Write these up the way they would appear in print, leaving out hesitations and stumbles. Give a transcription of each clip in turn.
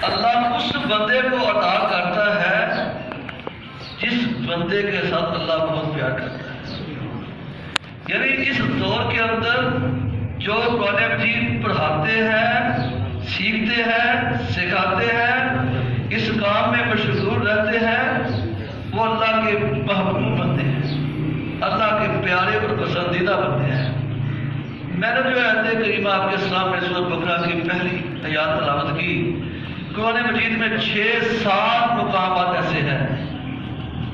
اللہ اس بندے کو عطا کرتا ہے جس بندے کے ساتھ اللہ بہت پیار کرتا ہے. یعنی اس دور کے اندر جو قرآن مجید پڑھاتے ہیں، سیکھتے ہیں، سکھاتے ہیں، اس کام میں مشغول رہتے ہیں، وہ اللہ کے محبوب بندے ہیں، اللہ کے پیارے اور پسندیدہ بندے ہیں. میں نے جو آیت کریمہ آپ کے سامنے سورۃ بقرہ کی پہلی آیات تلاوت کی، قرآن مجید میں 6-7 مقامات ایسے ہیں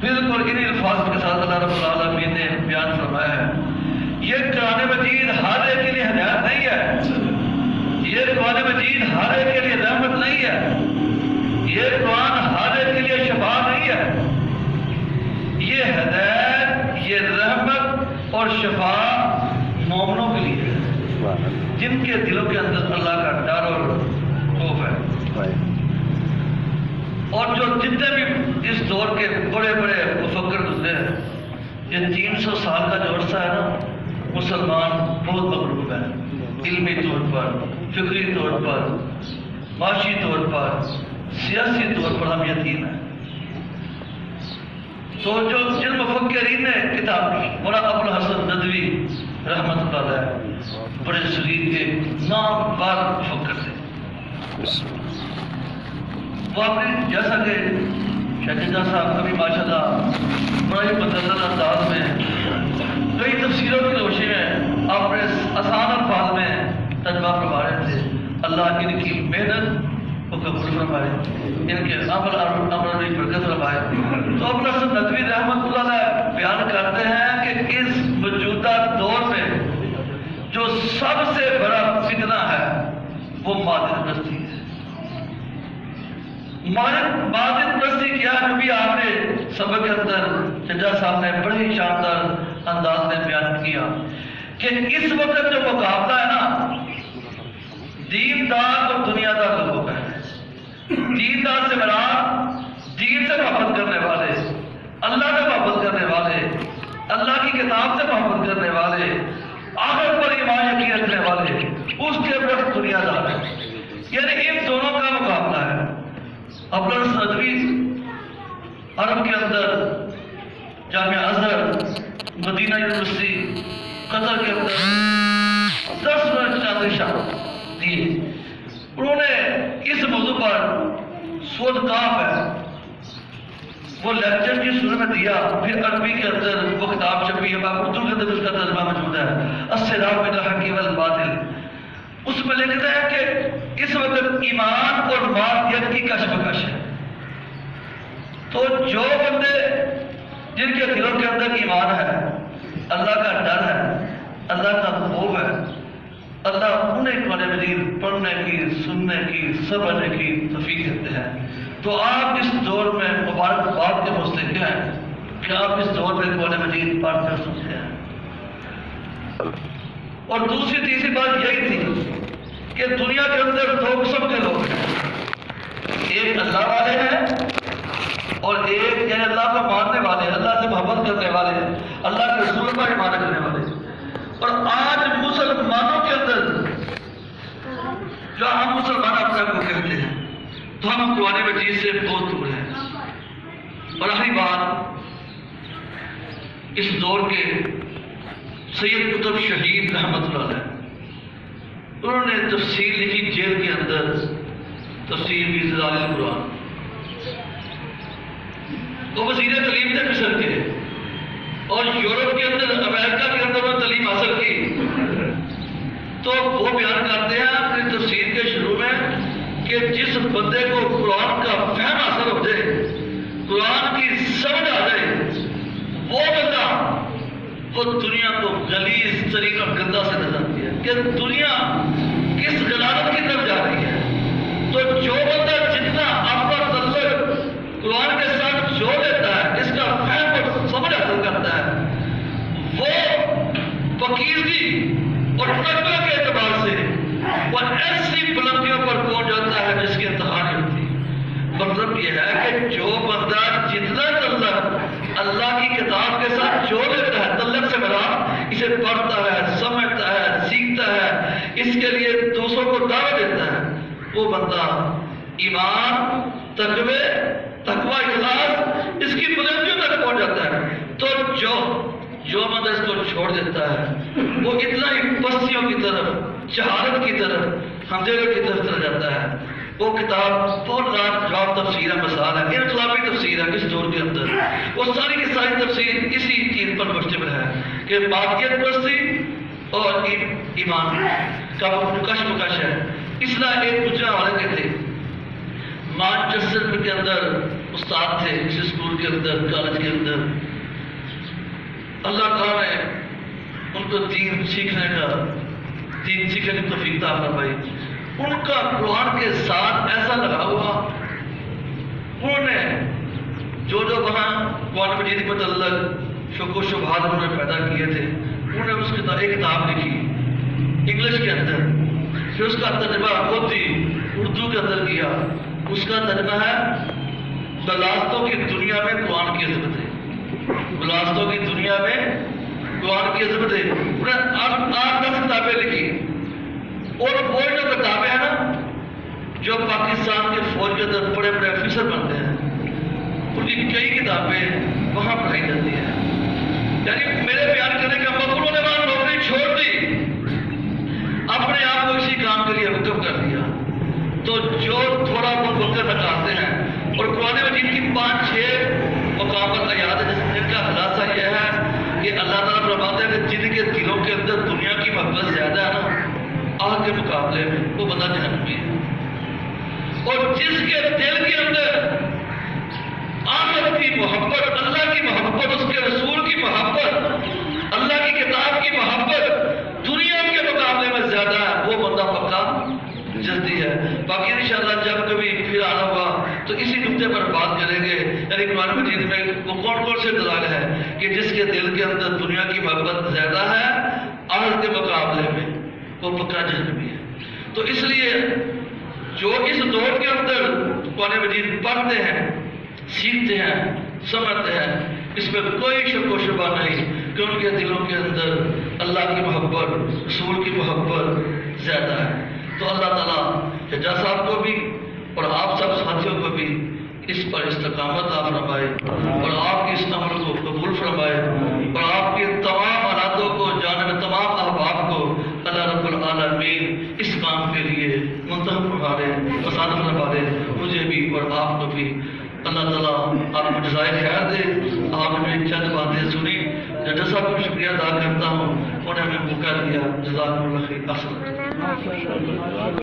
بالکل انہی الفاظ کے ساتھ اللہ رب العالمین نے بیان فرمایا ہے. یہ قرآن مجید ہر ایک کے لیے ہدایت نہیں ہے، یہ قرآن مجید ہر ایک کے لیے رحمت نہیں ہے، یہ قرآن ہر ایک کے لیے شفا نہیں ہے. یہ ہدایت، یہ رحمت اور شفا مومنوں کے لیے ہے جن کے دلوں کے اندر اللہ کا ڈر اور خوف ہے. اور جو جتنے بھی اس دور کے بڑے بڑے مفکر گزرے ہیں، یہ 300 سال کا جو عرصہ ہے نا، مسلمان بہت مغلوب ہے، علمی طور پر، فکری طور پر، معاشی طور پر، سیاسی طور پر ہم یتیم ہیں. تو جو جن مفکرین نے کتاب کی، مولانا ابو الحسن ندوی رحمۃ اللہ علیہ، بڑے شریر کے نامور مفکر تھے. وہ اپنے جیسا کہ شہزادہ صاحب کبھی ماشاءاللہ بڑا ہی مدلل انداز میں کئی تفسیروں کی روشنی میں اپنے آسان الفاظ میں ترجمہ فرما رہے تھے. اللہ ان کی محنت کو قبول فرمائے، ان کے عمل میں برکت فرمائے. تو ابو الحسن ندوی رحمۃ اللہ علیہ بیان کرتے ہیں کہ اس موجودہ دور میں جو سب سے بڑا فتنہ ہے وہ مادہ پرستی ہے. مادہ پرستی کیا ہے؟ جو بھی آپ نے سبق کے اندر ججا صاحب نے بڑے ہی شاندار انداز میں بیان کیا کہ اس وقت جو مقابلہ ہے نا، دیندار اور دنیا دار لوگوں کا ہے. دیندار سے مراد دین سے محبت کرنے والے، اللہ سے محبت کرنے والے، اللہ کی کتاب سے محبت کرنے والے، آخرت پر ایمان یقین رکھنے والے، اس کے برعکس دنیا دار ہے. یعنی ان دونوں کا مقابلہ ہے. ابو الحسن ندوی عرب کے اندر جامعہ ازہر، مدینہ یونیورسٹی، قطر کے اندر 10 منٹ چاندشاہ دیے. انہوں نے اس موضوع پر سورۃ کاف ہے وہ لیکچر کی صورت میں دیا. پھر عربی کے اندر وہ کتاب چھپی ہے، اردو کے اندر اس کا ترجمہ موجود ہے، الصراط بین الحق والباطل. اس میں لکھتا ہے کہ اس وقت ایمان اور مادیت کی کشمکش ہے. تو جو بندے جن کے دلوں کے اندر ایمان ہے، اللہ کا ڈر ہے، اللہ کا خوف ہے، اللہ انہیں قرآن مجید پڑھنے کی، سننے کی، سمجھنے کی توفیق دیتے ہیں. تو آپ اس دور میں مبارکباد کے مستحق ہیں کہ آپ اس دور میں قرآن مجید پڑھ کر سنتے ہیں. اور دوسری تیسری بات یہی تھی کہ دنیا کے اندر 2 قسم کے لوگ ہیں، ایک اللہ والے ہیں اور ایک یعنی اللہ کو ماننے والے، اللہ سے محبت کرنے والے، اللہ کے رسول پر ایمان رکھنے والے. اور آج مسلمانوں کے اندر جو ہم مسلمان اپنے کو کہتے ہیں تو ہم قرآن مجید سے بہت دور ہیں. اور آخری بات، اس دور کے سید قطب شہید رحمۃ اللہ علیہ، انہوں نے تفسیر لکھی جیل کے اندر، تفسیر فی ظلال القرآن. وہ وزیر تعلیم تھے مصر کے، اور یورپ کے اندر، امریکہ کے اندر انہوں نے تعلیم حاصل کی. تو وہ بیان کرتے ہیں اپنی تفسیر کے شروع میں کہ جس بندے کو قرآن کا فہم حاصل ہو جائے، قرآن کی سمجھ آ جائے، وہ بندہ وہ دنیا کو غلیظ طریقہ گندا سے نظر آتی ہے کہ دنیا کس غلازت کی طرف جا رہی ہے. تو جو بندہ جتنا اپنا تعلق قرآن کے ساتھ جوڑ لیتا ہے، اس کا فہم اور سمجھ حاصل کرتا ہے، وہ پاکیزگی اور تقوی کے اعتبار سے وہ ایسی بلندیوں پر پہنچ جاتا ہے جس کی انتہا نہیں ہوتی. مطلب یہ ہے کہ جو بندہ جتنا تعلق اللہ کی کتاب کے ساتھ جوڑ لیتا ہے، تعلق سے مراد اسے پڑھتا ہے، سمجھتا ہے، سیکھتا ہے، اس کے لیے دوسروں کو دعوت دیتا ہے، وہ بندہ ایمان، تقوی، اخلاص اس کی بلندیوں تک پہنچ جاتا ہے۔ تو جو بندہ اس کو چھوڑ دیتا ہے وہ اتنا ہی پستیوں کی طرف، جہالت کی طرف، اندھیروں کی طرف چلا جاتا ہے۔ وہ کتاب بہت جواب تفسیر ہے، مثال ہے، انقلابی تفسیر ہے اس دور کے اندر، وہ ساری کی ساری تفسیر اسی چیز پر مشتمل ہے کہ باقیت پرستی اور ایمان کا کشمکش ہے۔ اس طرح ایک دوسرے حوالے کے تھے، مانچسٹر کے اندر استاد تھے، اس اسکول کے اندر، کالج کے اندر، اللہ تعالیٰ نے ان کو دین سیکھنے کی توفیق عطا فرمائی۔ ان کا قرآن کے ساتھ ایسا لگا ہوا، انہوں نے جو وہاں قرآن مجید کے متعلق شک و شبہات انہوں نے پیدا کیے تھے، انہوں نے اس کی ایک کتاب لکھی انگلش کے اندر، پھر اس کا ترجمہ خود ہی اردو کے اندر کیا۔ اس کا ترجمہ ہے بلاستوں کی دنیا میں قرآن کی عظمتیں، بلاستوں کی دنیا میں قرآن کی عظمتیں۔ انہوں نے 8-10 کتابیں لکھی، اور وہ جو کتابیں ہیں نا جو پاکستان کے فوج کے اندر بڑے بڑے افسر بنتے ہیں، ان کی کئی کتابیں وہاں پڑھائی جاتی ہیں۔ یعنی میرے بیان کرنے کا مطلب انہوں نے وہاں نوکری چھوڑ دی، اپنے آپ کو اسی کام کے لیے وقف کر دیا۔ تو جو تھوڑا بہت وقت نکالتے ہیں، اور قرآن مجید کی 5-6 مقامات آیات ہیں جن کا خلاصہ یہ ہے کہ اللہ تعالیٰ فرماتے ہیں کہ جن کے دلوں کے اندر دنیا کی محبت زیادہ ہے نا آگ کے مقابلے میں، وہ بندہ جہنمی ہے۔ اور جس کے دل کے اندر آخرت کی محبت، اللہ کی محبت، اس کے رسول کی محبت، اللہ کی کتاب کی محبت دنیا کے مقابلے میں زیادہ ہے، وہ بندہ پکا جلدی ہے۔ باقی انشاءاللہ جب کبھی پھر آنا ہوا تو اسی نقطے پر بات کریں گے، یعنی قرآن مجید میں وہ کون کون سے دلائل ہے کہ جس کے دل کے اندر دنیا کی محبت زیادہ ہے آخرت کے مقابلے میں وہ پکا جہنمی ہے۔ تو اس لیے جو اس دور کے اندر قرآن مجید پڑھتے ہیں، سیکھتے ہیں، سمجھتے ہیں، اس میں کوئی شک و شبہ نہیں کہ ان کے دلوں کے اندر اللہ کی محبت، رسول کی محبت زیادہ ہے۔ تو اللہ تعالیٰ حجاز صاحب کو بھی اور آپ سب ساتھیوں کو بھی اس پر استقامت عطا فرمائے، اور آپ کی اس عمل کو قبول فرمائے، اور آپ کے تمام حالاتوں کو جانب تمام احباب کو اللہ رب العالمین اس کام کے لیے منتخب فرما دے، پسند فرما دے، مجھے بھی اور آپ کو بھی۔ اللہ تعالیٰ آپ کو جزائے خیر دے۔ آپ نے چند باتیں سنی، جج صاحب کو شکریہ ادا کرتا ہوں، انہوں نے ہمیں موقع دیا۔ جزاک اللہ خیر۔